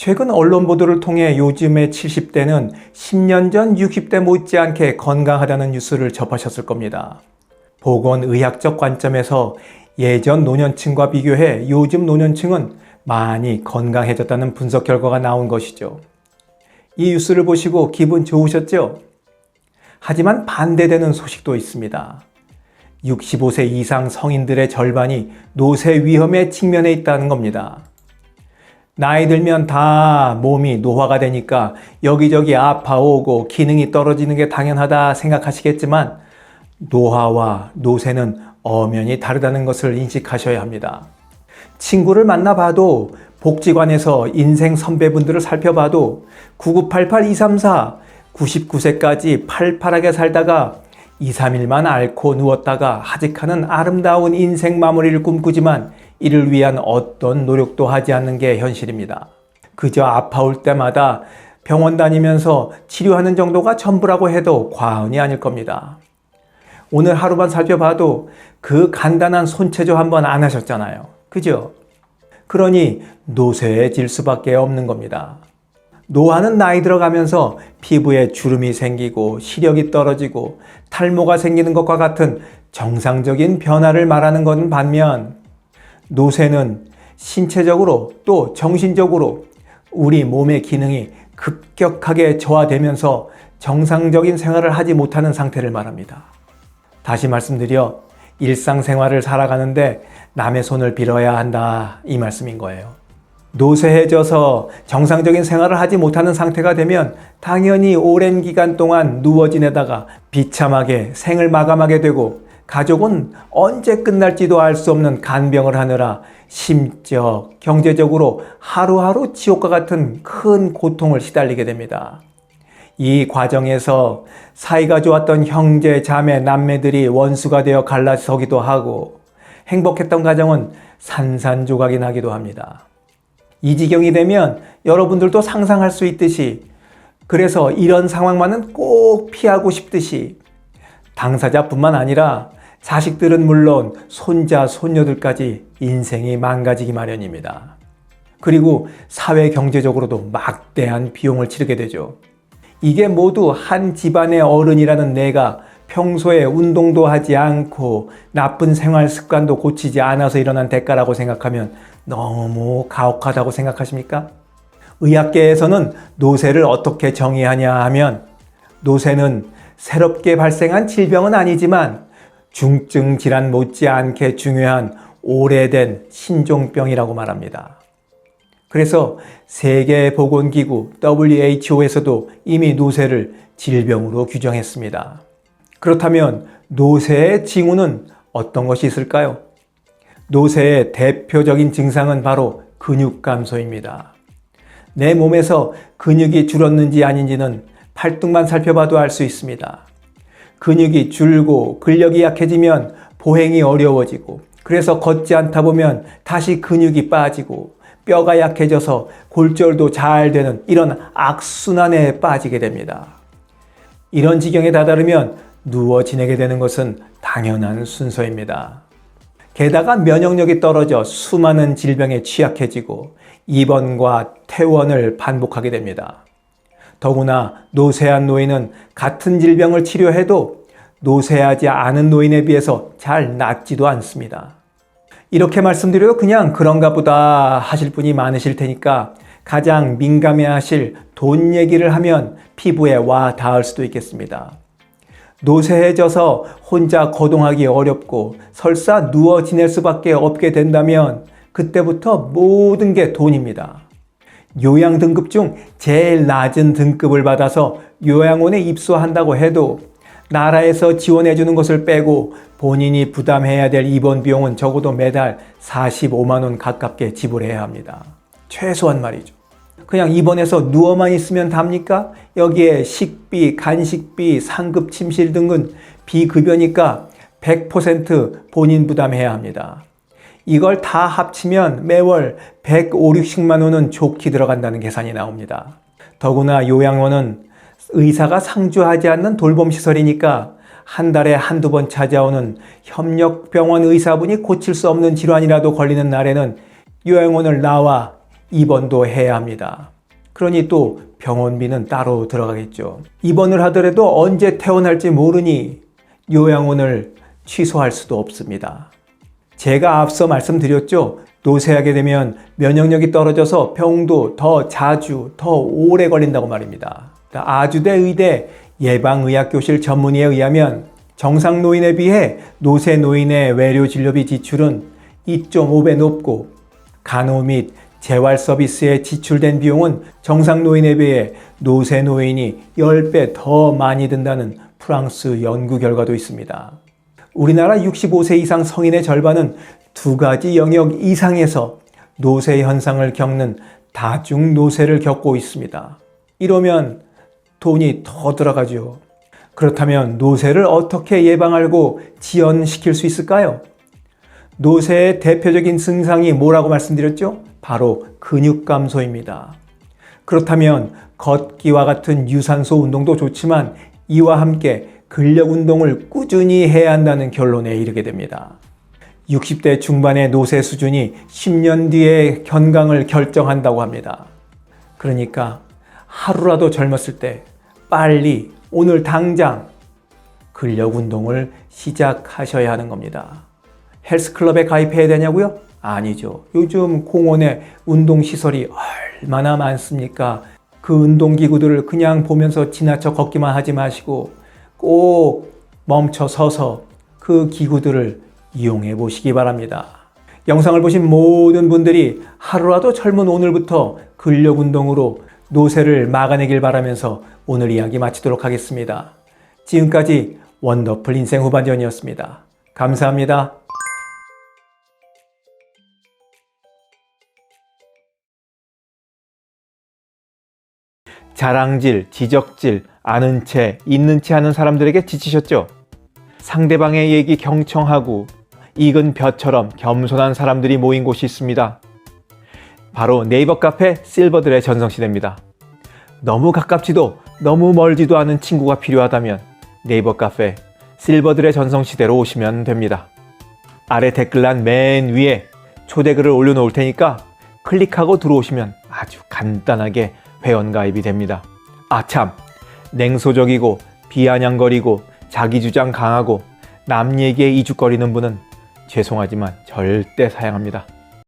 최근 언론 보도를 통해 요즘의 70대는 10년 전 60대 못지않게 건강하다는 뉴스를 접하셨을 겁니다. 보건의학적 관점에서 예전 노년층과 비교해 요즘 노년층은 많이 건강해졌다는 분석 결과가 나온 것이죠. 이 뉴스를 보시고 기분 좋으셨죠? 하지만 반대되는 소식도 있습니다. 65세 이상 성인들의 절반이 노쇠 위험에 직면해 있다는 겁니다. 나이 들면 다 몸이 노화가 되니까 여기저기 아파오고 기능이 떨어지는 게 당연하다 생각하시겠지만 노화와 노쇠는 엄연히 다르다는 것을 인식하셔야 합니다. 친구를 만나봐도 복지관에서 인생 선배분들을 살펴봐도 9988-234 99세까지 팔팔하게 살다가 2, 3일만 앓고 누웠다가 하직하는 아름다운 인생 마무리를 꿈꾸지만 이를 위한 어떤 노력도 하지 않는 게 현실입니다. 그저 아파올 때마다 병원 다니면서 치료하는 정도가 전부라고 해도 과언이 아닐 겁니다. 오늘 하루만 살펴봐도 그 간단한 손체조 한번 안 하셨잖아요. 그죠? 그러니 노쇠해질 수밖에 없는 겁니다. 노화는 나이 들어가면서 피부에 주름이 생기고 시력이 떨어지고 탈모가 생기는 것과 같은 정상적인 변화를 말하는 것은 반면 노쇠는 신체적으로 또 정신적으로 우리 몸의 기능이 급격하게 저하되면서 정상적인 생활을 하지 못하는 상태를 말합니다. 다시 말씀드려 일상생활을 살아가는데 남의 손을 빌어야 한다 이 말씀인 거예요. 노쇠해져서 정상적인 생활을 하지 못하는 상태가 되면 당연히 오랜 기간 동안 누워 지내다가 비참하게 생을 마감하게 되고 가족은 언제 끝날지도 알 수 없는 간병을 하느라 심적, 경제적으로 하루하루 지옥과 같은 큰 고통을 시달리게 됩니다. 이 과정에서 사이가 좋았던 형제, 자매, 남매들이 원수가 되어 갈라서기도 하고 행복했던 가정은 산산조각이 나기도 합니다. 이 지경이 되면 여러분들도 상상할 수 있듯이 그래서 이런 상황만은 꼭 피하고 싶듯이 당사자뿐만 아니라 자식들은 물론 손자, 손녀들까지 인생이 망가지기 마련입니다. 그리고 사회 경제적으로도 막대한 비용을 치르게 되죠. 이게 모두 한 집안의 어른이라는 내가 평소에 운동도 하지 않고 나쁜 생활 습관도 고치지 않아서 일어난 대가라고 생각하면 너무 가혹하다고 생각하십니까? 의학계에서는 노쇠를 어떻게 정의하냐 하면 노쇠는 새롭게 발생한 질병은 아니지만 중증 질환 못지않게 중요한 오래된 신종병이라고 말합니다. 그래서 세계보건기구 WHO에서도 이미 노쇠를 질병으로 규정했습니다. 그렇다면 노쇠의 징후는 어떤 것이 있을까요? 노쇠의 대표적인 증상은 바로 근육 감소입니다. 내 몸에서 근육이 줄었는지 아닌지는 팔뚝만 살펴봐도 알 수 있습니다. 근육이 줄고 근력이 약해지면 보행이 어려워지고 그래서 걷지 않다 보면 다시 근육이 빠지고 뼈가 약해져서 골절도 잘 되는 이런 악순환에 빠지게 됩니다. 이런 지경에 다다르면 누워 지내게 되는 것은 당연한 순서입니다. 게다가 면역력이 떨어져 수많은 질병에 취약해지고 입원과 퇴원을 반복하게 됩니다. 더구나 노쇠한 노인은 같은 질병을 치료해도 노쇠하지 않은 노인에 비해서 잘 낫지도 않습니다. 이렇게 말씀드려도 그냥 그런가 보다 하실 분이 많으실 테니까 가장 민감해하실 돈 얘기를 하면 피부에 와 닿을 수도 있겠습니다. 노쇠해져서 혼자 거동하기 어렵고 설사 누워 지낼 수밖에 없게 된다면 그때부터 모든 게 돈입니다. 요양 등급 중 제일 낮은 등급을 받아서 요양원에 입소한다고 해도 나라에서 지원해주는 것을 빼고 본인이 부담해야 될 입원 비용은 적어도 매달 45만 원 가깝게 지불해야 합니다. 최소한 말이죠. 그냥 입원해서 누워만 있으면 답니까? 여기에 식비, 간식비, 상급 침실 등은 비급여니까 100% 본인 부담해야 합니다. 이걸 다 합치면 매월 150~60만 원은 좋게 들어간다는 계산이 나옵니다. 더구나 요양원은 의사가 상주하지 않는 돌봄시설이니까 한 달에 한두 번 찾아오는 협력병원 의사분이 고칠 수 없는 질환이라도 걸리는 날에는 요양원을 나와 입원도 해야 합니다. 그러니 또 병원비는 따로 들어가겠죠. 입원을 하더라도 언제 퇴원할지 모르니 요양원을 취소할 수도 없습니다. 제가 앞서 말씀드렸죠. 노쇠하게 되면 면역력이 떨어져서 병도 더 자주, 더 오래 걸린다고 말입니다. 아주대 의대 예방의학교실 전문의에 의하면 정상 노인에 비해 노쇠 노인의 외료 진료비 지출은 2.5배 높고 간호 및 재활 서비스에 지출된 비용은 정상 노인에 비해 노쇠 노인이 10배 더 많이 든다는 프랑스 연구 결과도 있습니다. 우리나라 65세 이상 성인의 절반은 두 가지 영역 이상에서 노쇠 현상을 겪는 다중 노쇠를 겪고 있습니다. 이러면 돈이 더 들어가죠. 그렇다면 노쇠를 어떻게 예방하고 지연시킬 수 있을까요? 노쇠의 대표적인 증상이 뭐라고 말씀드렸죠? 바로 근육 감소입니다. 그렇다면 걷기와 같은 유산소 운동도 좋지만 이와 함께 근력 운동을 꾸준히 해야 한다는 결론에 이르게 됩니다. 60대 중반의 노쇠 수준이 10년 뒤의 건강을 결정한다고 합니다. 그러니까 하루라도 젊었을 때 빨리 오늘 당장 근력 운동을 시작하셔야 하는 겁니다. 헬스클럽에 가입해야 되냐고요? 아니죠. 요즘 공원에 운동시설이 얼마나 많습니까? 그 운동기구들을 그냥 보면서 지나쳐 걷기만 하지 마시고 꼭 멈춰 서서 그 기구들을 이용해 보시기 바랍니다. 영상을 보신 모든 분들이 하루라도 젊은 오늘부터 근력 운동으로 노쇠를 막아내길 바라면서 오늘 이야기 마치도록 하겠습니다. 지금까지 원더풀 인생 후반전이었습니다. 감사합니다. 자랑질, 지적질, 아는 채, 있는 채 하는 사람들에게 지치셨죠? 상대방의 얘기 경청하고 익은 벼처럼 겸손한 사람들이 모인 곳이 있습니다. 바로 네이버 카페 실버들의 전성시대입니다. 너무 가깝지도 너무 멀지도 않은 친구가 필요하다면 네이버 카페 실버들의 전성시대로 오시면 됩니다. 아래 댓글란 맨 위에 초대글을 올려놓을 테니까 클릭하고 들어오시면 아주 간단하게 회원가입이 됩니다. 아참, 냉소적이고 비아냥거리고 자기주장 강하고 남 얘기에 이죽거리는 분은 죄송하지만 절대 사양합니다.